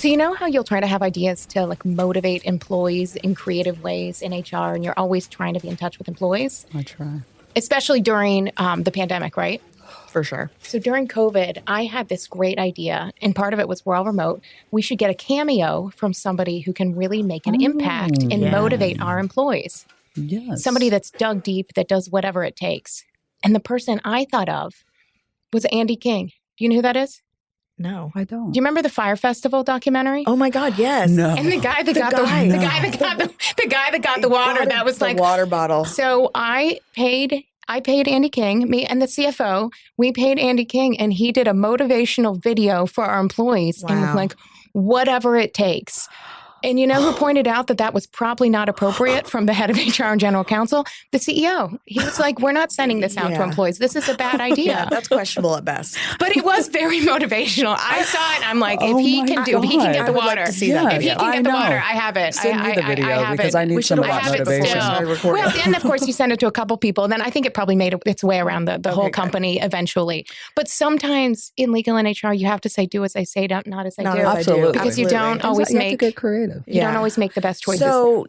So you know how you'll try to have ideas to like motivate employees in creative ways in HR, and you're always trying to be in touch with employees? I try. Especially during the pandemic, right? For sure. So during COVID, I had this great idea, and part of it was we're all remote. We should get a cameo from somebody who can really make an impact and motivate our employees. Yes. Somebody that's dug deep, that does whatever it takes. And the person I thought of was Andy King. Do you know who that is? No. I don't. Do you remember the Fire Festival documentary? Oh my God, yes. No. And the guy that got the guy that got the water, that was like the water bottle. So I paid Andy King, me and the CFO, we paid Andy King, and he did a motivational video for our employees and was like, whatever it takes. And you know who pointed out that that was probably not appropriate from the head of HR and general counsel? The CEO. He was like, we're not sending this out to employees. This is a bad idea. Yeah, that's questionable at best. But it was very motivational. I saw it and I'm like, if he can get the water. Like to see that if he video. can get the water, I have it. Send me the video I have because it. I need some of that motivation. Well, and of course you send it to a couple people. And then I think it probably made its way around the whole company eventually. But sometimes in legal and HR, you have to say, do as I say, not as I do. Absolutely. Because you don't always you have to get creative. You don't always make the best choices. So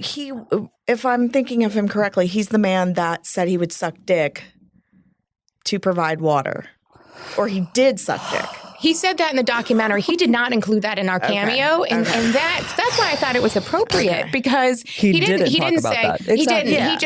if I'm thinking of him correctly, he's the man that said he would suck dick to provide water. Or he did suck dick. He said that in the documentary. He did not include that in our cameo, and that's why I thought it was appropriate because he didn't say that. He didn't. Yeah.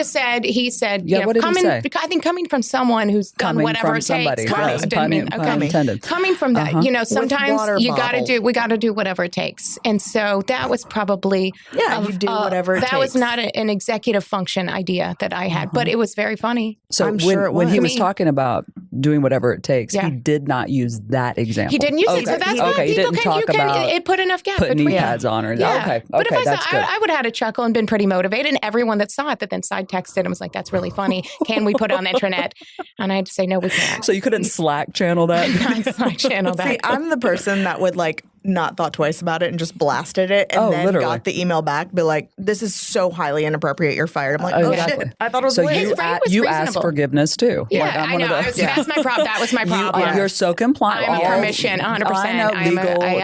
He said Yeah, what did he say? I think coming from someone who's done whatever it takes. Coming from that, you know, sometimes we got to do whatever it takes, and so that was probably you do whatever it takes. That was not an executive function idea that I had, but it was very funny. So when he was talking about doing whatever it takes, he did not use that example. He didn't use it, so that's why people it put enough gap putting between knee pads on her. But if that's good. I would have had a chuckle and been pretty motivated, and everyone that saw it that then side texted and was like, "That's really funny. Can we put it on the internet?" And I had to say, "No, we can't." So you couldn't Slack channel that. Slack channel that. See, I'm the person that would not thought twice about it and just blasted it and then got the email back, be like, "This is so highly inappropriate. You're fired." I'm like, shit. I thought it was so you asked forgiveness too. Yeah, I know. That's my problem. That was my problem. You're so compliant. I'm permission, 100%. I know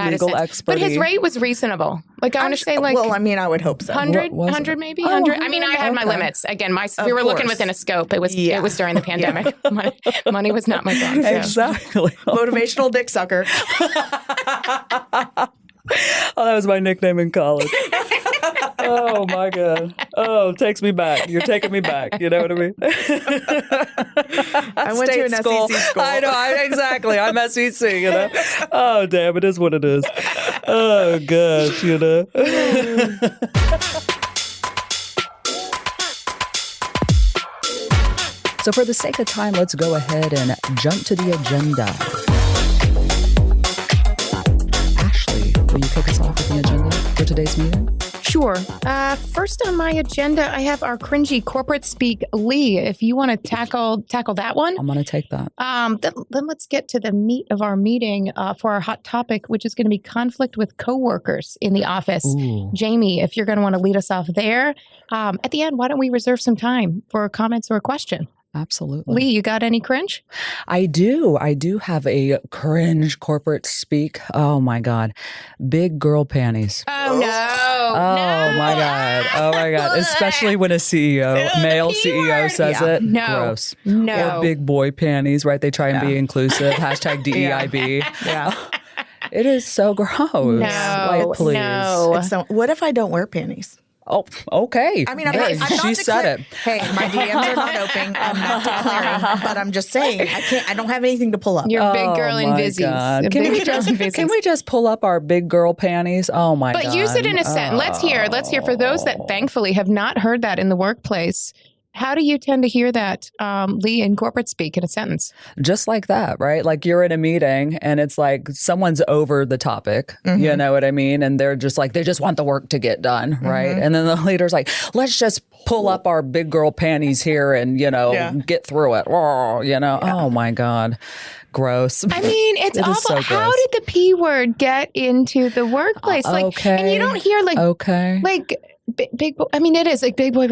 legal expertise. But his rate was reasonable. Like I want to say, well, I mean, I would hope so. 100 maybe 100. I mean, I had my limits. Again, we were looking within a scope. It was during the pandemic. Money was not my problem. Exactly. Motivational dick sucker. Oh, that was my nickname in college. Oh my God. Oh, takes me back. You're taking me back. You know what I mean? I went to an SEC school. I know. Exactly. I'm SEC, you know? Oh, damn. It is what it is. Oh, gosh, you know? So for the sake of time, let's go ahead and jump to the agenda. Will you kick us off with the agenda for today's meeting? Sure. First on my agenda, I have our cringy corporate speak. Lee, if you want to tackle that one. I'm going to take that. Then let's get to the meat of our meeting for our hot topic, which is going to be conflict with coworkers in the office. Ooh. Jamie, if you're going to want to lead us off there. At the end, why don't we reserve some time for comments or a question? Absolutely. Lee, you got any cringe? I do have a cringe corporate speak. Oh my God. Big girl panties. Oh no. Oh my God. Especially when a male CEO says it. No. Gross. No. Or big boy panties, right? They try and be inclusive. Hashtag DEIB. Yeah. It is so gross. No. Please. No. What if I don't wear panties? Oh, okay. I mean, I'm not she said it. Hey, my DMs are not open. I'm not declaring, but I'm just saying I don't have anything to pull up. You're a big girl in Vizzies. Can we just pull up our big girl panties? Oh my God. But use it in a sentence. Let's hear for those that thankfully have not heard that in the workplace. How do you tend to hear that, Lee, in corporate speak in a sentence? Just like that, right? Like you're in a meeting and it's like someone's over the topic, you know what I mean? And they're just like, they just want the work to get done, right? And then the leader's like, let's just pull up our big girl panties here and, get through it. Oh my God. Gross. I mean, it's awful. So how did the P word get into the workplace? Okay. And you don't hear big boy. I mean, it is like big boy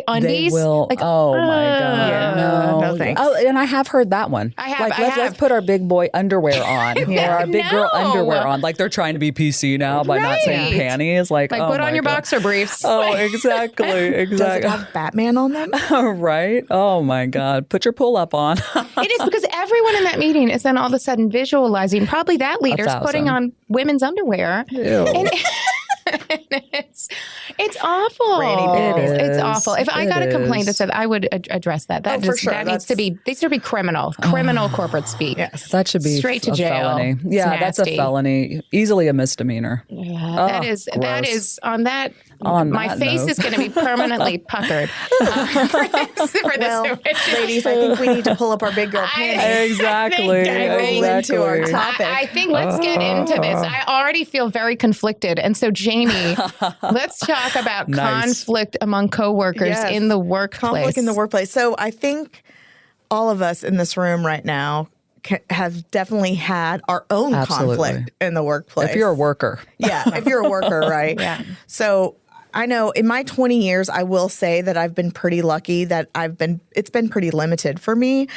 undies. They will. Like, oh my god, yeah, no thanks. Oh, and I have heard that one. I have. Like, let's put our big boy underwear on, or our big girl underwear on. Like they're trying to be PC now by not saying panties. Like oh put on your God. boxer briefs. Oh, exactly. Does it have Batman on them? Right? Oh my God. Put your pull up on. It is because everyone in that meeting is then all of a sudden visualizing probably that leader's putting on women's underwear. And it's awful. It's awful. If I got a complaint that said, I would address that. That needs to be criminal corporate speak. Yes. That should be straight to jail. Felony. Yeah, that's a felony. Easily a misdemeanor. Yeah, that is on that. My face is going to be permanently puckered for this. Ladies, I think we need to pull up our big girl panties. Exactly. Into our topic. I think let's get into this. I already feel very conflicted, and so Jamie, let's talk about conflict among coworkers in the workplace. Conflict in the workplace. So I think all of us in this room right now have definitely had our own conflict in the workplace. If you're a worker. Yeah, if you're a worker, right? Yeah. So I know in my 20 years, I will say that I've been pretty lucky that it's been pretty limited for me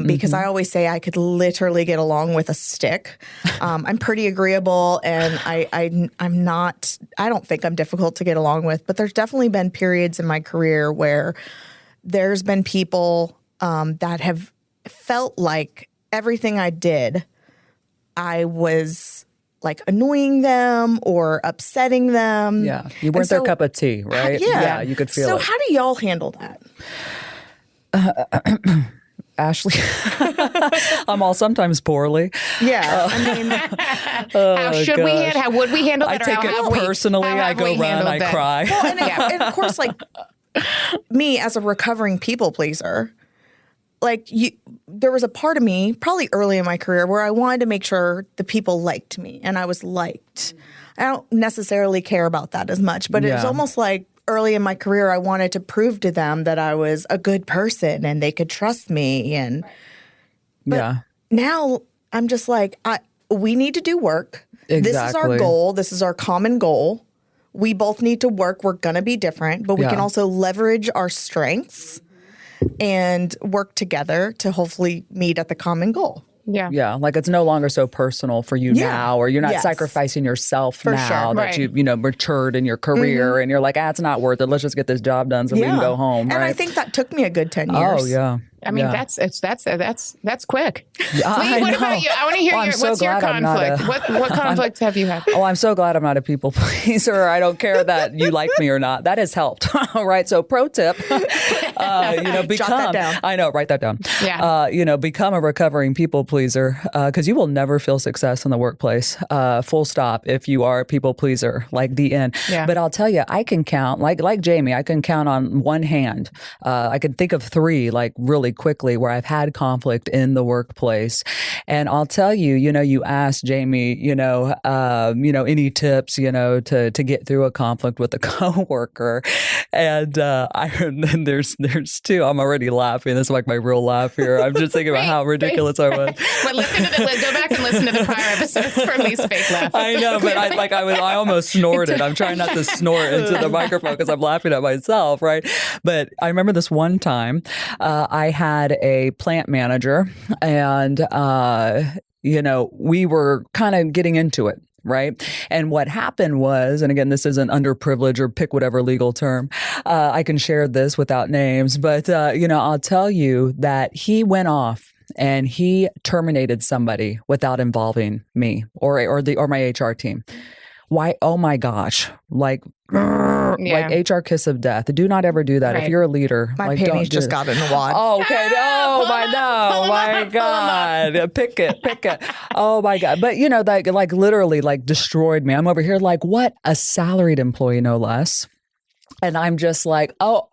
because I always say I could literally get along with a stick. I'm pretty agreeable and I don't think I'm difficult to get along with, but there's definitely been periods in my career where there's been people that have felt like everything I did, I was like annoying them or upsetting them. Yeah. You weren't their cup of tea, right? Yeah. You could feel it. So how do y'all handle that? Ashley, I'm all sometimes poorly. Yeah. I mean, how would we handle that? I take it personally. I go run, I cry. Well, and of course, like me as a recovering people pleaser, like there was a part of me probably early in my career where I wanted to make sure the people liked me and I was liked. I don't necessarily care about that as much, but it was almost like early in my career, I wanted to prove to them that I was a good person and they could trust me. But now I'm just like, we need to do work. Exactly. This is our goal. This is our common goal. We both need to work. We're going to be different, but we can also leverage our strengths and work together to hopefully meet at the common goal. Yeah. Yeah. Like it's no longer so personal for you now, or you're not sacrificing yourself now that you've, matured in your career and you're like, it's not worth it. Let's just get this job done so we can go home. And I think that took me a good 10 years. Oh, yeah. I mean, that's quick. Yeah, Lee, what about you? I want to hear what's your conflict? What conflicts have you had? Oh, I'm so glad I'm not a people pleaser. I don't care that you like me or not. That has helped. All right. So pro tip, become, jot that down. I know, write that down. Yeah. Become a recovering people pleaser because you will never feel success in the workplace. Full stop. If you are a people pleaser, like the end. Yeah. But I'll tell you, I can count like Jamie, I can count on one hand. I can think of three, like really quickly where I've had conflict in the workplace. And I'll tell you, you asked Jamie, any tips, to get through a conflict with a coworker. And then there's two. I'm already laughing. This is like my real laugh here. I'm just thinking about how ridiculous I was. But go back and listen to the prior episodes for Lee's fake laugh. I know, but I almost snorted. I'm trying not to snort into the microphone because I'm laughing at myself, right? But I remember this one time I had a plant manager and, we were kind of getting into it. Right. And what happened was, and again, this isn't underprivileged or pick whatever legal term. I can share this without names, but, I'll tell you that he went off and he terminated somebody without involving me or my HR team. Why? Oh my gosh. Like HR kiss of death. Do not ever do that. Right. If you're a leader, my panties just got in the wad. Oh, okay. Oh my God. Pick it. Oh my God. But like literally like destroyed me. I'm over here like, what? A salaried employee, no less. And I'm just like, oh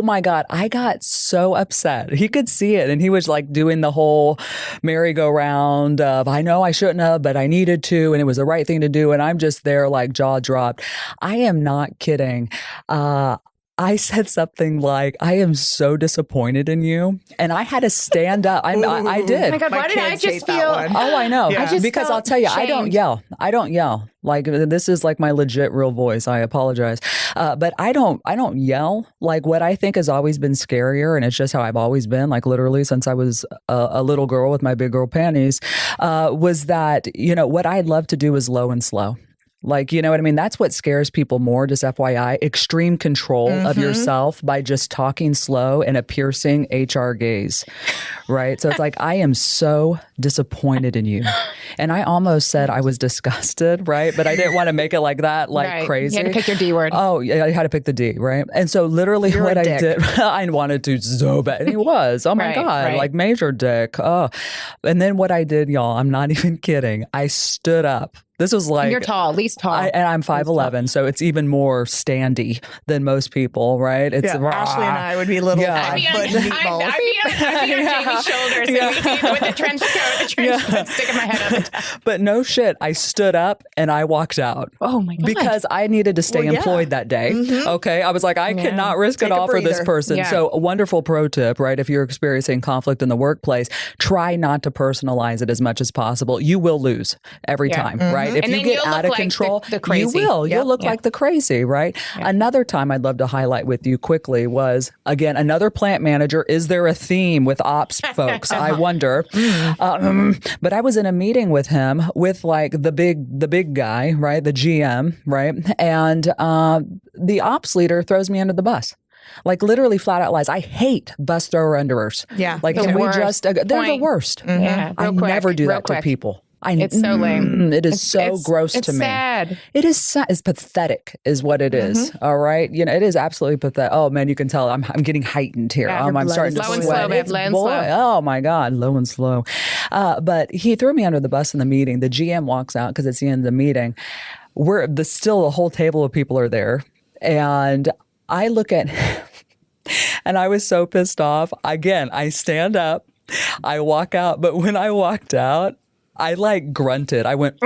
my God. I got so upset. He could see it. And he was like doing the whole merry-go-round of, I know I shouldn't have, but I needed to. And it was the right thing to do. And I'm just there like jaw dropped. I am not kidding. I said something like, I am so disappointed in you. And I had to stand up. I did. Oh my God, why did I kids just hate that feel? one. Oh, I know. Yeah. I just Because felt I'll tell you, I don't shamed. yell. I don't yell. Like, this is like my legit real voice. I apologize. But I don't yell. Like, what I think has always been scarier, and it's just how I've always been, like literally since I was a little girl with my big girl panties, was that, what I'd love to do is low and slow. Like, you know what I mean? That's what scares people more, just FYI. Extreme control of yourself by just talking slow and a piercing HR gaze, right? So it's like, I am so disappointed in you. And I almost said I was disgusted, right? But I didn't want to make it like that, like Right. crazy. You had to pick your D word. Oh, yeah, I had to pick the D, right? And so literally You're what a I dick. did, I wanted to so bad. And he was, oh my Right, God, right. like major dick. Oh. And then what I did, y'all, I'm not even kidding. I stood up. This was like, You're tall, at least tall. and I'm 5'11", so it's even more standy than most people, right? It's Yeah, Ashley and I would be little Yeah. I'd be on, 5-foot meatballs. I'd be on Jamie's shoulders and with the trench coat, sticking my head up. But no shit, I stood up and I walked out. Oh my God. Because I needed to stay Well, yeah. employed that day. Okay. I was like, I cannot risk Take it a all for this breather. person. Yeah. So a wonderful pro tip, right? If you're experiencing conflict in the workplace, try not to personalize it as much as possible. You will lose every Yeah. time, right? If And you then get you'll out look of like control, the crazy. you will. Yep. You'll look Yeah. like the crazy, right? Another time I'd love to highlight with you quickly was, again, another plant manager. Is there a theme with ops folks? I wonder. But I was in a meeting with him with like the big guy, right? The GM, right? And the ops leader throws me under the bus. Like literally flat out lies. I hate bus thrower underers. Yeah. Like, The can we worst. just, they're the Point. worst. Yeah, I real quick, never do real that to quick. people. It's so lame. It is so gross it's to me. sad. It is sad. It's pathetic, is what it is. All right, it is absolutely pathetic. Oh man, you can tell I'm getting heightened here. Yeah, your I'm blood starting is to low and sweat. slow, babe, It's low and boy- slow. Oh my God, low and slow. But he threw me under the bus in the meeting. The GM walks out because it's the end of the meeting. Still a whole table of people are there, and I look at him, and I was so pissed off. Again, I stand up, I walk out, but when I walked out, I like grunted. I went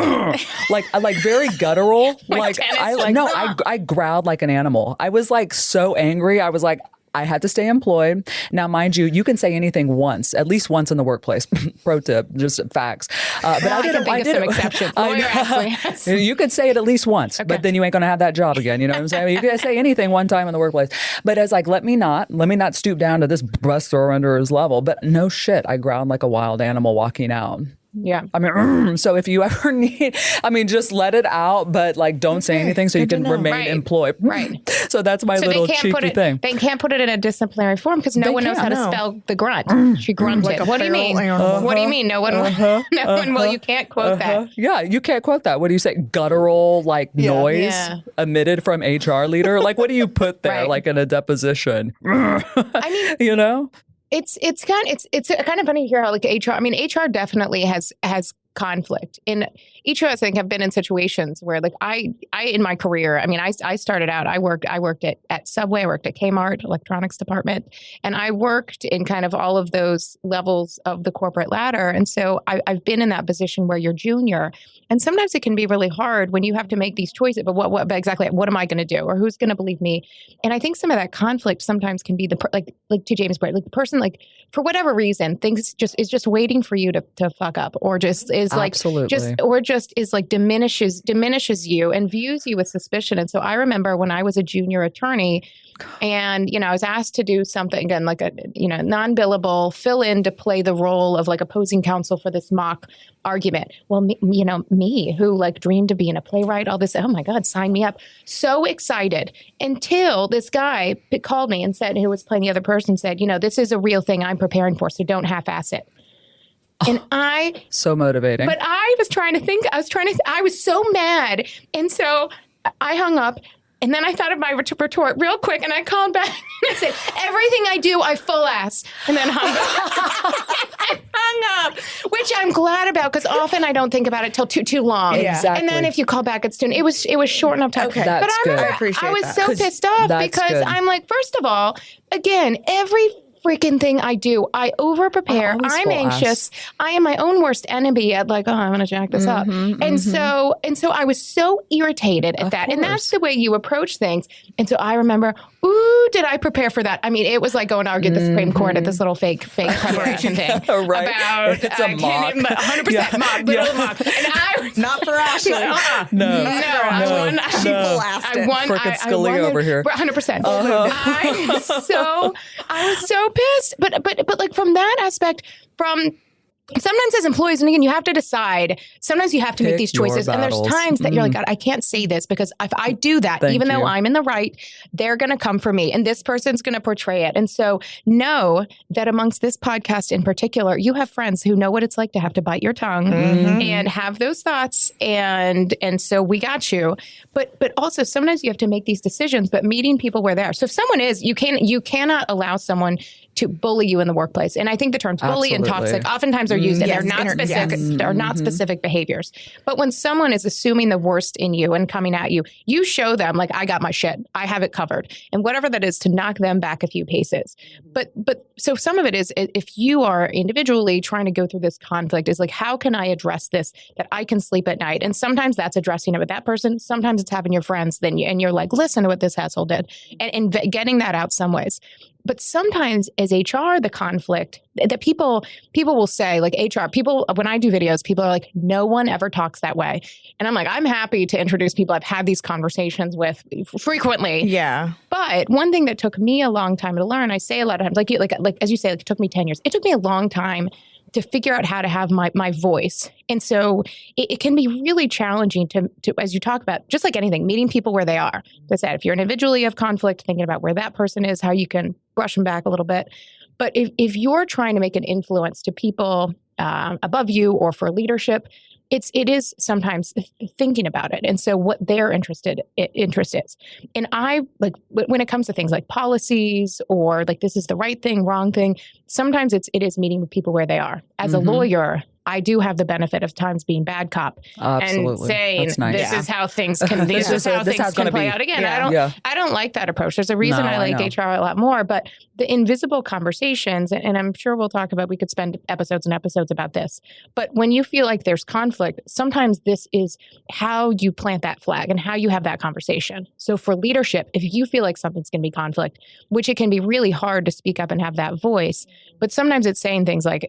like very guttural. I growled like an animal. I was like so angry. I was like, I had to stay employed. Now, mind you, you can say anything once, at least once in the workplace. Pro tip, just facts. But I can didn't. think I of some didn't. exceptions. I Lawyer know. Ashley has. You could say it at least once, but then you ain't gonna have that job again. You know what I'm saying? You can say anything one time in the workplace. But it's like, let me not stoop down to this bus thrower under his level. But no shit, I growled like a wild animal walking out. Yeah. I mean, so if you ever need, just let it out, but like don't say anything so you can remain Right. employed. Right. So that's my little cheeky thing. They can't put it in a disciplinary form because no They one knows how can't, to no. spell the grunt. She grunted. Like a What do you feral mean? animal. What do you mean? No one will. You can't quote that. Yeah, you can't quote that. What do you say? Guttural noise Yeah. emitted from HR leader? Like what do you put there Right. like in a deposition? I mean, it's kind of funny to hear how like HR. I mean, HR definitely has conflict. And each of us, I think, have been in situations where, like, I in my career, I mean, I started out, I worked at Subway, I worked at Kmart, electronics department, and I worked in kind of all of those levels of the corporate ladder. And so I've been in that position where you're junior, and sometimes it can be really hard when you have to make these choices. But what exactly? What am I going to do, or who's going to believe me? And I think some of that conflict sometimes can be like to James' point, like the person, like for whatever reason, is just waiting for you to fuck up, or just is like Absolutely. just is like diminishes you and views you with suspicion. And so I remember when I was a junior attorney, and I was asked to do something again, like a non-billable fill in to play the role of like opposing counsel for this mock argument. Well, me who like dreamed of being a playwright, all this, oh my God, sign me up. So excited until this guy called me and said, who was playing the other person, said, this is a real thing I'm preparing for, so don't half-ass it. And so motivating. But I was so mad. And so I hung up. And then I thought of my retort real quick, and I called back and I said, everything I do, I full ass. And then hung up, which I'm glad about because often I don't think about it till too long. Exactly. And then if you call back, it's too, it was short enough time. Okay. That's but I good. remember I appreciate I was that. so pissed off That's because good. I'm like, first of all, again, every freaking thing I do. I over prepare. I'm anxious. I am my own worst enemy at like, oh, I'm going to jack this up. And so I was so irritated at that. And that's the way you approach things. And so I remember, ooh, did I prepare for that? I mean, it was like going to argue at the Supreme Court at this little fake preparation thing. Right. About, it's a mock. 100% mock, literal mock. And I not for Ashley. No. I won. She blasted. I won. Frickin' Scalia over here. 100%. I was so pissed. But like from that aspect, sometimes as employees, and again, you have to decide, sometimes you have to make these choices. And there's times that you're like, God, I can't say this because if I do that, even though I'm in the right, they're going to come for me and this person's going to portray it. And so know that amongst this podcast in particular, you have friends who know what it's like to have to bite your tongue and have those thoughts. And so we got you. But also sometimes you have to make these decisions, but meeting people where they are. So if someone is, you cannot allow someone to bully you in the workplace. And I think the terms bully and toxic oftentimes are used and they're not specific, are not specific behaviors. But when someone is assuming the worst in you and coming at you, you show them like, I got my shit. I have it covered. And whatever that is to knock them back a few paces. But so some of it is if you are individually trying to go through this conflict is like, how can I address this that I can sleep at night? And sometimes that's addressing it with that person. Sometimes it's having your friends and you're like, listen to what this asshole did and getting that out some ways. But sometimes as HR, the conflict that people will say, like HR, people, when I do videos, people are like, no one ever talks that way. And I'm like, I'm happy to introduce people I've had these conversations with frequently. Yeah. But one thing that took me a long time to learn, I say a lot of times, like as you say, like it took me 10 years. It took me a long time to figure out how to have my voice. And so it can be really challenging to, as you talk about, just like anything, meeting people where they are. As I said, if you're individually of conflict, thinking about where that person is, how you can brush them back a little bit. But if you're trying to make an influence to people above you or for leadership, it is sometimes thinking about it. And so what their interest is. And I like when it comes to things like policies or like this is the right thing, wrong thing, sometimes it is meeting with people where they are. As a lawyer, I do have the benefit of times being bad cop and saying this is how things can this is how things can play out. Again, I don't like that approach. There's a reason I like HR a lot more, but the invisible conversations, and I'm sure we'll talk about, we could spend episodes and episodes about this, but when you feel like there's conflict, sometimes this is how you plant that flag and how you have that conversation. So for leadership, if you feel like something's going to be conflict, which it can be really hard to speak up and have that voice, but sometimes it's saying things like,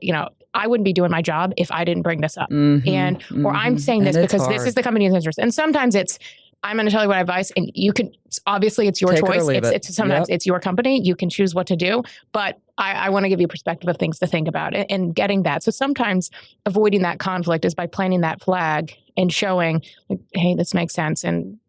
I wouldn't be doing my job if I didn't bring this up. Or I'm saying this because this is the company's interest. And sometimes it's, I'm going to tell you what advice, and you can, obviously it's your choice. It's sometimes it's your company. You can choose what to do, but I want to give you a perspective of things to think about and getting that. So sometimes avoiding that conflict is by planting that flag and showing, like, hey, this makes sense. And,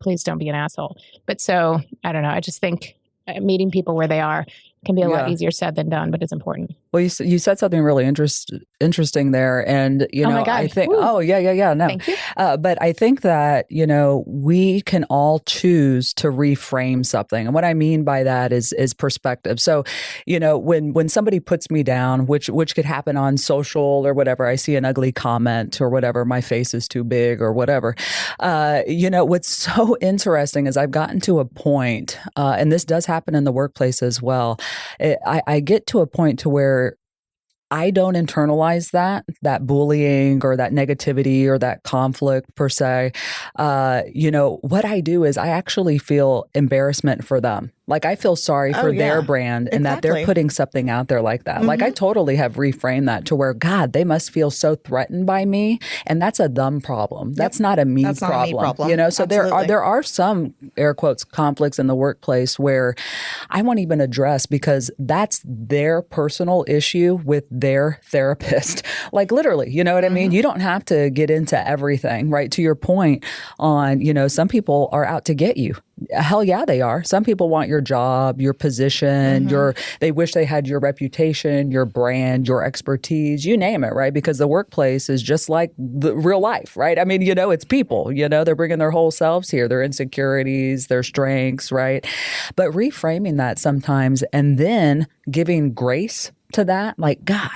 please don't be an asshole. But so, I don't know. I just think meeting people where they are can be a lot easier said than done, but it's important. Well, you said something really interesting there. And, I think, no. Thank you. But I think that, we can all choose to reframe something. And what I mean by that is perspective. So, when somebody puts me down, which could happen on social or whatever, I see an ugly comment or whatever, my face is too big or whatever. What's so interesting is I've gotten to a point, and this does happen in the workplace as well. I get to a point to where I don't internalize that bullying or that negativity or that conflict per se. What I do is I actually feel embarrassment for them. Like I feel sorry for their brand and that they're putting something out there like that. Like I totally have reframed that to where, God, they must feel so threatened by me. And that's a them problem. That's not a me problem. So there are some air quotes conflicts in the workplace where I won't even address because that's their personal issue with their therapist. Like literally, you know what I mean? You don't have to get into everything, right? To your point on, some people are out to get you. Hell yeah, they are. Some people want your job, your position, they wish they had your reputation, your brand, your expertise, you name it, right? Because the workplace is just like the real life, right? I mean, it's people, they're bringing their whole selves here, their insecurities, their strengths, right? But reframing that sometimes and then giving grace to that, like, God,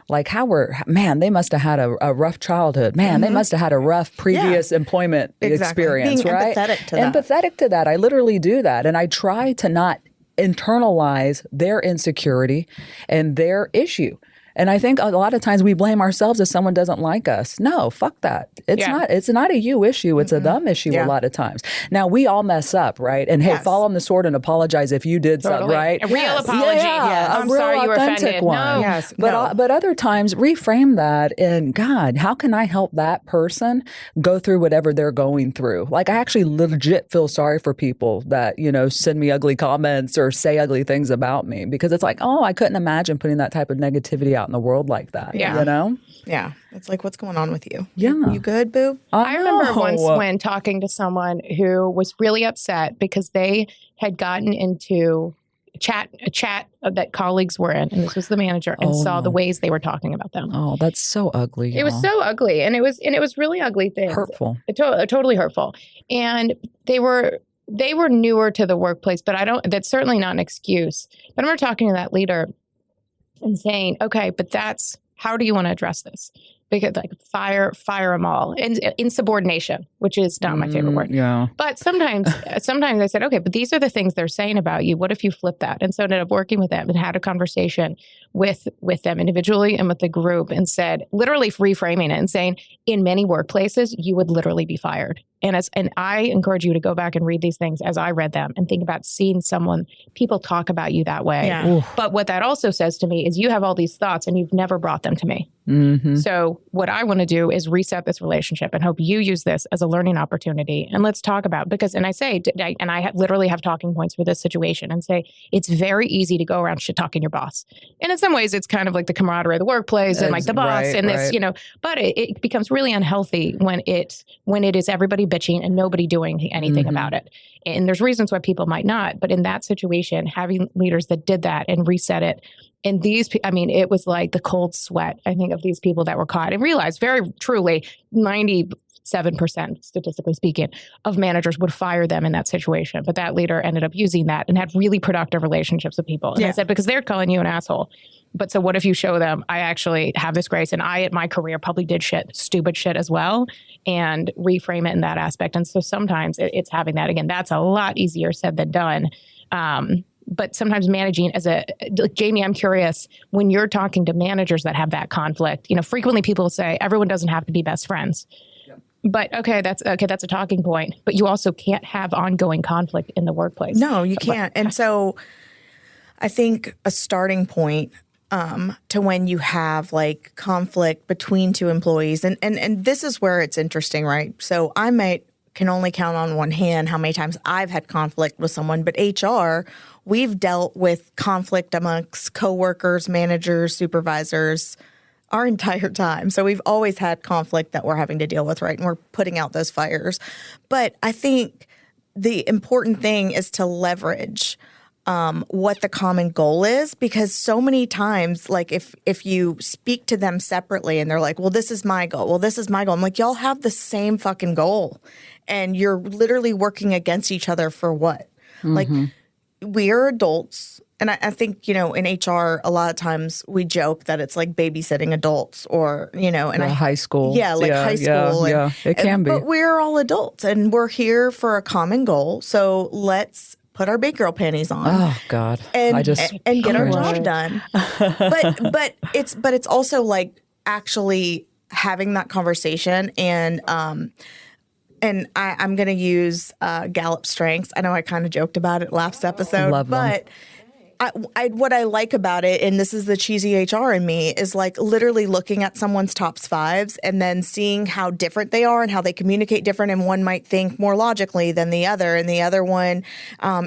like they must have had a rough childhood. Man, they must have had a rough previous employment experience, being right? Empathetic to that. I literally do that. And I try to not internalize their insecurity and their issue. And I think a lot of times we blame ourselves if someone doesn't like us. No, fuck that. It's not a you issue. It's a them issue a lot of times. Now, we all mess up, right? And hey, fall on the sword and apologize if you did something, right? A real apology. Yeah, I'm a real sorry you were authentic offended. one. No. Yes. But other times, reframe that and God, how can I help that person go through whatever they're going through? Like, I actually legit feel sorry for people that, send me ugly comments or say ugly things about me, because it's like, oh, I couldn't imagine putting that type of negativity out in the world like that. Yeah. Yeah. It's like, what's going on with you? Yeah. You good, boo? I remember once when talking to someone who was really upset because they had gotten into a chat that colleagues were in, and this was the manager, and saw the ways they were talking about them. Oh, that's so ugly. It was so ugly, and it was really ugly things. Hurtful. Totally hurtful. And they were newer to the workplace, but that's certainly not an excuse. But I remember talking to that leader and saying, okay, but how do you want to address this? Because like fire them all. And insubordination, which is not my favorite word. Yeah. But sometimes I said, okay, but these are the things they're saying about you. What if you flip that? And so I ended up working with them and had a conversation with them individually and with the group, and said, literally reframing it and saying, in many workplaces, you would literally be fired. And I encourage you to go back and read these things as I read them and think about seeing people talk about you that way. Yeah. But what that also says to me is you have all these thoughts and you've never brought them to me. Mm-hmm. So what I want to do is reset this relationship and hope you use this as a learning opportunity. And let's talk about, I literally have talking points for this situation, and say, it's very easy to go around shit talking your boss. And in some ways it's kind of like the camaraderie of the workplace and like the boss and this, but it becomes really unhealthy when it is everybody bitching and nobody doing anything about it. And there's reasons why people might not, but in that situation, having leaders that did that and reset it. And it was like the cold sweat, I think, of these people that were caught, and realized very truly 97%, statistically speaking, of managers would fire them in that situation. But that leader ended up using that and had really productive relationships with people. And I said, because they're calling you an asshole. But so what if you show them, I actually have this grace, and I, at my career, probably did stupid shit as well, and reframe it in that aspect. And so sometimes it's having that. Again, that's a lot easier said than done. But sometimes managing Jamie, I'm curious, when you're talking to managers that have that conflict, frequently people say everyone doesn't have to be best friends. Yep. But that's a talking point. But you also can't have ongoing conflict in the workplace. No, you can't. And so I think a starting point to when you have like conflict between two employees, and this is where it's interesting, right? So can only count on one hand how many times I've had conflict with someone, but HR, we've dealt with conflict amongst coworkers, managers, supervisors our entire time. So we've always had conflict that we're having to deal with, right? And we're putting out those fires. But I think the important thing is to leverage what the common goal is, because so many times, like if you speak to them separately and they're like, well, this is my goal. Well, this is my goal. I'm like, y'all have the same fucking goal, and you're literally working against each other for what? Mm-hmm. Like, we are adults. And I think, in HR, a lot of times we joke that it's like babysitting adults or, high school. Yeah, like high school. Yeah, it can be. But we're all adults and we're here for a common goal. So let's put our big girl panties on. Oh God. And get our job done. but it's also like actually having that conversation, and I'm going to use Gallup strengths. I know I kind of joked about it last episode, Love them. But what I like about it, and this is the cheesy HR in me, is like literally looking at someone's top fives and then seeing how different they are and how they communicate different. And one might think more logically than the other, and the other one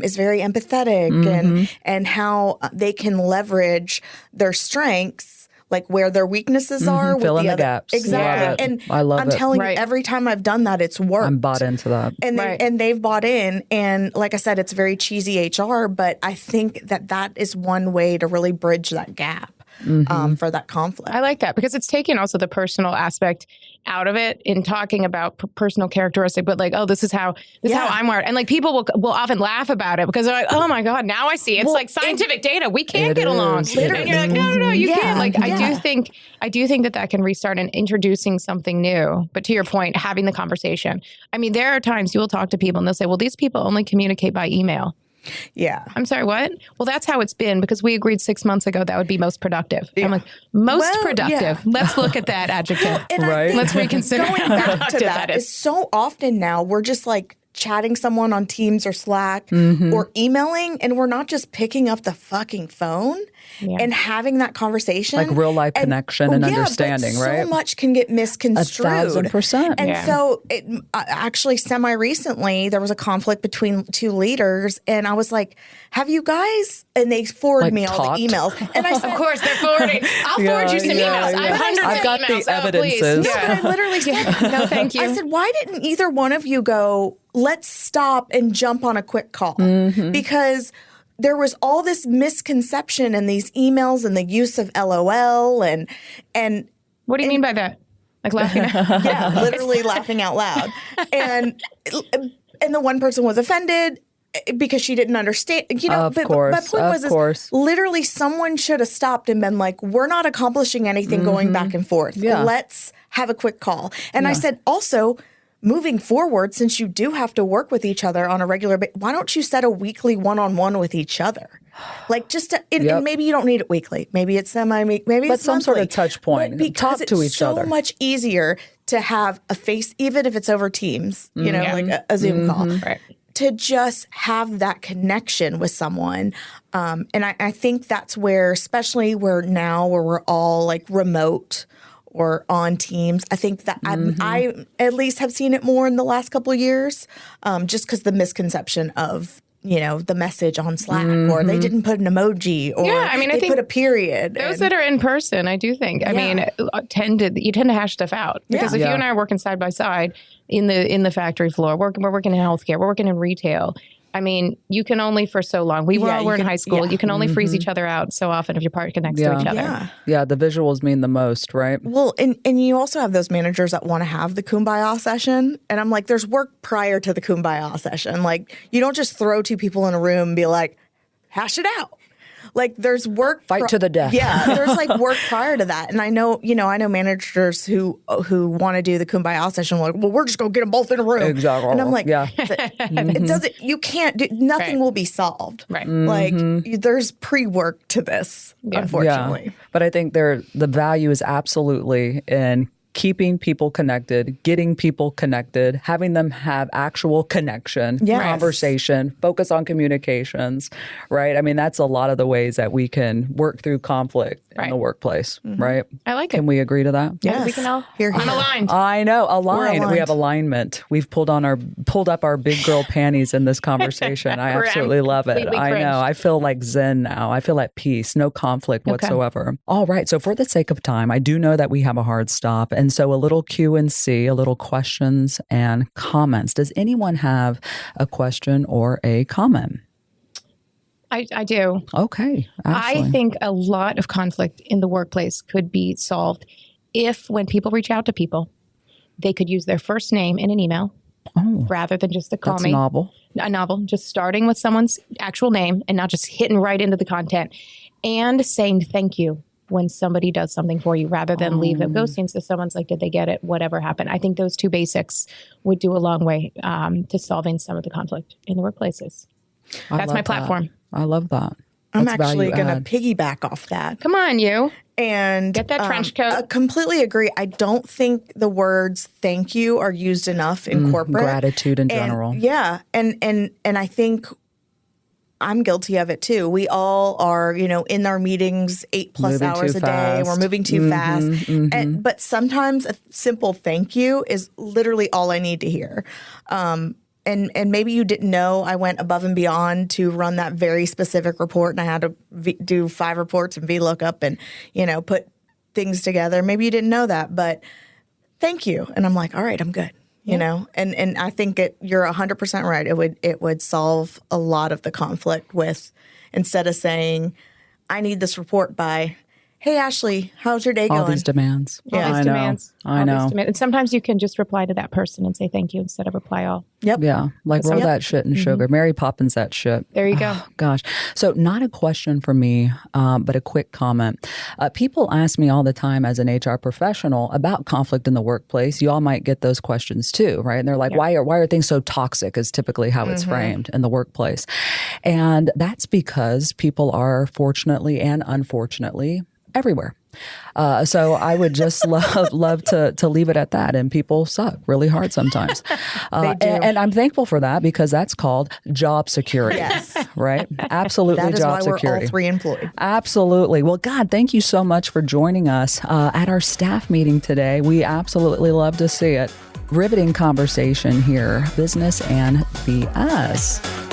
is very empathetic, and how they can leverage their strengths, like where their weaknesses are. Fill with in the other gaps. Exactly. Yeah. And I love I'm it. telling you, every time I've done that, it's worked. I'm bought into that. And they've bought in. And like I said, it's very cheesy HR, but I think that is one way to really bridge that gap. For that conflict. I like that, because it's taking also the personal aspect out of it in talking about personal characteristic, but like, oh, this is how I'm wired. And like people will often laugh about it because they're like, oh my God, now I see. It's like scientific data. We can't get along. Literally. And you're like, no, you can't. Like, I do think that can restart and introducing something new. But to your point, having the conversation. I mean, there are times you will talk to people and they'll say, well, these people only communicate by email. Yeah. I'm sorry, what? Well, that's how it's been because we agreed 6 months ago that would be most productive. I'm like, most productive. yeah. Let's look at that adjective. And I Right. think Let's reconsider going how back to productive that is so often now we're just like chatting someone on Teams or Slack or emailing, and we're not just picking up the fucking phone and having that conversation. Like real life connection and understanding, but right? So much can get misconstrued. 1,000%. And Yeah. so actually semi-recently, there was a conflict between two leaders, and I was like, have you guys, and they forwarded Like me all talked? the emails. And I said, Of course, they're forwarding. I'll forward you some emails. I have hundreds I've of got emails. the Oh, please. evidences. no, but I literally said, No, thank you. I said, why didn't either one of you go, let's stop and jump on a quick call? Because there was all this misconception in these emails and the use of LOL and What do you mean by that? Like laughing at yeah, literally laughing out loud. And the one person was offended because she didn't understand. You know, Of but course, my point of was, course. literally someone should have stopped and been like, we're not accomplishing anything going back and forth. Yeah. Let's have a quick call. And I said, also, moving forward, since you do have to work with each other on a regular basis, why don't you set a weekly one-on-one with each other? Like just to, and maybe you don't need it weekly. Maybe it's semi-week. Maybe But it's some sort of monthly. touch point. But because Talk to it's each so other. much easier to have a face, even if it's over Teams, you know, like a Zoom call. Right. To just have that connection with someone. And I think that's where, especially where we're all like remote or on Teams, I think that I at least have seen it more in the last couple of years, just because the misconception of, you know, the message on Slack or they didn't put an emoji or Yeah, I mean, I they think put a period. Those that are in person, I do think. I mean, you tend to hash stuff out because if you and I are working side by side in the factory floor, we're working in healthcare, we're working in retail. I mean, you can only for so long. We all were in high school. You can only freeze each other out so often if you're parked next to each other. Yeah, the visuals mean the most, right? Well, and you also have those managers that want to have the kumbaya session. And I'm like, there's work prior to the kumbaya session. Like, you don't just throw two people in a room and be like, hash it out. Like, there's work. Fight to the death. Yeah, there's like work prior to that. And I know managers who want to do the kumbaya session. Like, well, we're just going to get them both in a room. Exactly. And I'm like, Yeah. it doesn't, you can't do, nothing will be solved. Right. Like, there's pre-work to this, unfortunately. Yeah. But I think the value is absolutely in keeping people connected, getting people connected, having them have actual connection, conversation, focus on communications, right? I mean, that's a lot of the ways that we can work through conflict in the workplace, right? I like it. Can we agree to that? Yes. We can all Here, I'm here. aligned. I know, aligned. We aligned. have alignment. We've pulled up our big girl panties in this conversation. I absolutely love it. completely I know. cringed. I feel like zen now. I feel at peace, no conflict whatsoever. All right. So for the sake of time, I do know that we have a hard stop. And so a little Q&C, a little questions and comments. Does anyone have a question or a comment? I do. Okay. Ashley. I think a lot of conflict in the workplace could be solved if, when people reach out to people, they could use their first name in an email rather than just to call That's me. novel. A novel, just starting with someone's actual name and not just hitting right into the content and saying thank you when somebody does something for you rather than leave it ghosting. So someone's like, did they get it? Whatever happened. I think those two basics would do a long way to solving some of the conflict in the workplaces. That's my platform. I love that. I'm That's actually value going to add. piggyback off that. Come on, you. And Get that trench coat. I completely agree. I don't think the words "thank you" are used enough in corporate. Gratitude in And- general. Yeah, and I think I'm guilty of it too. We all are, in our meetings 8+ Moving hours too a day. fast. We're moving too fast. But sometimes a simple thank you is literally all I need to hear. And maybe you didn't know I went above and beyond to run that very specific report, and I had to do 5 reports and VLOOKUP and, put things together. Maybe you didn't know that, but thank you. And I'm like, all right, I'm good. And I think you're 100% right. It would solve a lot of the conflict with, instead of saying, I need this report by Hey, Ashley, how's your day All going? these demands. All I these know. demands. I all know. these demands. And sometimes you can just reply to that person and say thank you instead of reply all. Yep. Yeah, like roll that shit in sugar. Mary Poppins that shit. There you go. Oh, gosh. So not a question for me, but a quick comment. People ask me all the time as an HR professional about conflict in the workplace. You all might get those questions too, right? And they're like, why are things so toxic is typically how it's framed in the workplace. And that's because people are fortunately and unfortunately everywhere. So I would just love to leave it at that. And people suck really hard sometimes. They do. And I'm thankful for that because that's called job security. Yes. Right? Absolutely That is job why security. we're all 3 employed. Absolutely. Well, God, thank you so much for joining us at our staff meeting today. We absolutely love to see it. Riveting conversation here, Business and BS.